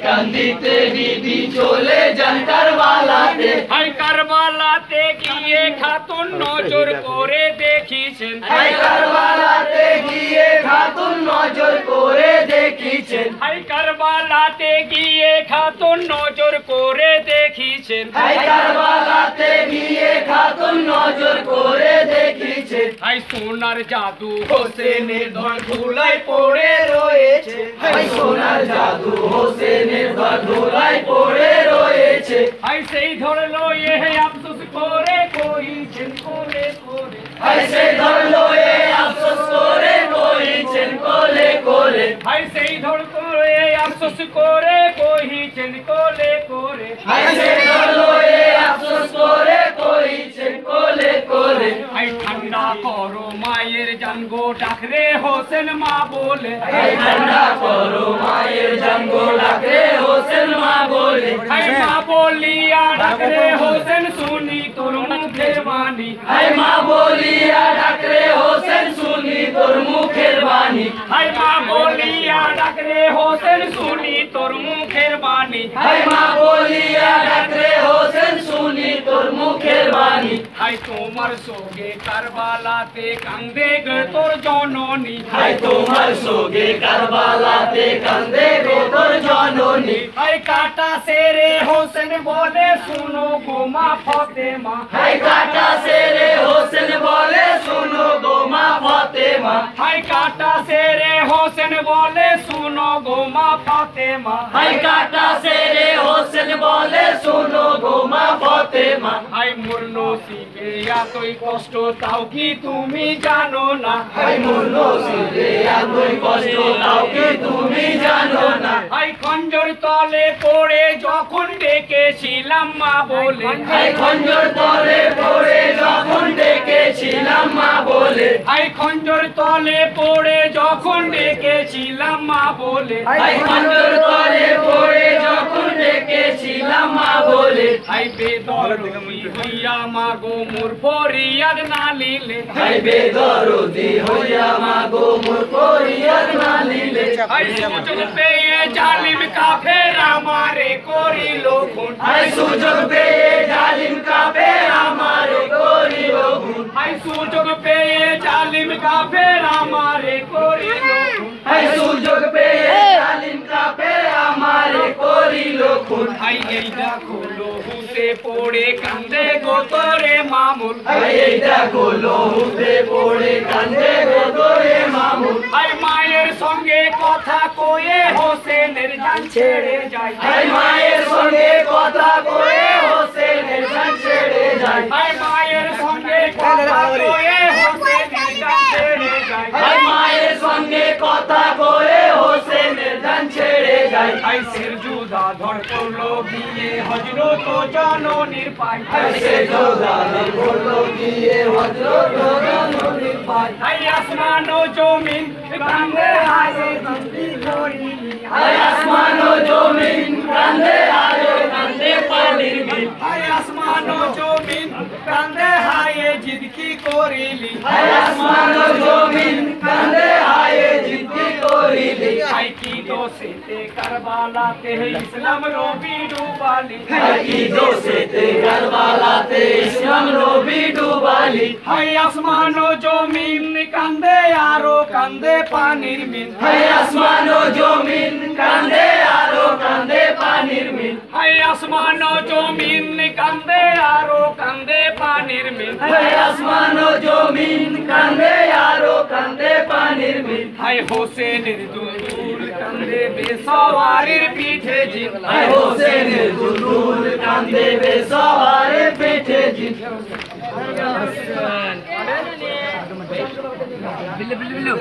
কান্দিতে বিবি চলে যান কারবালাতে, কারবালাতে গিয়ে খাতুন নজর করে দেখিছেন, কারবালাতে গিয়ে খাতুন নজর করে দেখিছেন, কারবালাতে গিয়ে খাতুন নজর করে দেখিছেন, কারবালাতে গিয়ে খাতুন নজর করে দেখিছেন। সোনার জাদু হোসেনের ধন ধুলায় পড়ে রয়েছে, সোনার জাদু হোসেনের ধুলায় পড়ে রয়েছে। সেই ধরলো এ আফসোস করে কইছেন কোলে কোলে, সেই ধরলো এ আফসোস করে কইছেন কোলে কোলে, সেই ধরলো এ আফসোস করে কইছেন কোলে কোলে, সেই ধরলো এ আফসোস করে কইছেন কোলে কোলে। ঠান্ডা করো মায়ের জানগো ডাকরে হোসেন মা বলে, ঠান্ডা করো মায়ের জানগো ডাকরে হোসেন মা বলে, মা বলিয়া ডাকরে হোসেন শুনি তোর মুখের বাণী, মা বলিয়া ডাকরে হোসেন শুনি তোর মুখের বাণী, মা বলিয়া ডাকরে হোসেন শুনি তোর মুখের বাণী, মা বলিয়া ডাকরে হোসেন শুনি তোর মুখের বাণী। তোমার সোগে কারবালাতে কান্দে গে তোর জননী, তোমার সোগে কারবালাতে কান্দে গো তোর জননী, কাটা সেরে হোসেন বলে শুনো গো মা ফতেমা, কাটা সেরে হোসেন বলে শুনো গো মা ফতেমা, কাটা সেরে হোসেন বলে শুনো গো মা ফতেমা, কাটা সেরে হোসেন বলে শুনো গো মা ফতেমা। মোর নসিবে এতই কষ্ট তাও কি তুমি জানো না, মোর নসিবে এতই কষ্ট তাও কি তুমি জানো না, খঞ্জর তলে পড়ে যখন ডেকেছিলাম মা বলে, খঞ্জর তলে পড়ে যখন ডেকেছিলাম মা বলে, খঞ্জর তলে পড়ে যখন ডেকেছিলাম মা বলে, খঞ্জর তলে পড়ে যখন ডেকেছিলাম মা বলে, বেদরদি হইয়া মা গো মোর ফরিয়াদ না নিলে, বেদরদি হইয়া মা গো মোর ফরিয়াদ না নিলে, সুযোগ পেয়ে জালিম কাফের আমারে করিল খুন, সুযোগ পেয়ে জালিম কাফের আমারে করিল খুন, সুযোগ পেয়ে জালিম কাফের আমারে করিল খুন, সুযোগ পেয়ে জালিম কাফের আমারে করিল খুন। এই দেখো লহুতে পড়ে কান্দে গো তোরে মামুল, এই দেখো লহুতে পড়ে কান্দে গো তোরে মামুল, মায়ের সঙ্গে কথা কয়ে হোসেনের জান ছেড়ে যায়, মায়ের সঙ্গে কথা কয়ে হোসেনের জান ছেড়ে যায়, মায়ের সঙ্গে কথা কয়ে হোসেনের জান ছেড়ে যায়, মায়ের সঙ্গে কথা কয়ে হোসেনের জান ছেড়ে যায়। সির জুদা ধর করলো গিয়ে হযরত জননীর পায়, সে জোদা করলো গিয়ে হযরত জননীর পায়, আসমান ও জমিন কান্দে আয়ে জিন্দি করিলি, আসমান ও জমিন কান্দে আয়ে কান্দে পানির বিল, আসমান ও জমিন কান্দে হায়ে জিদকি করিলি, আসমান ও জমিন কান্দে আয়ে জিদ্দি করিলি, কি দোষেতে কারবালাতে ইসলাম রবি ডুবালি, কি দোষেতে কারবালাতে ইসলাম রবি ডুবালি, আসমান ও জমিন কান্দে আরো কান্দে পানির মিল, আসমান ও জমিন কান্দে আরো কান্দে পানির মিল, আসমান ও জমিন কান্দে আরো কান্দে পানির মিল, আসমান ও জমিন কান্দে আরো কান্দে পানির মিল, হোসেনের দুলদুল কান্দে বেসওয়ারির পিঠে জিত, হোসেনের দুলদুল কান্দে বেসওয়ারির পিঠে জিত। বিল্লু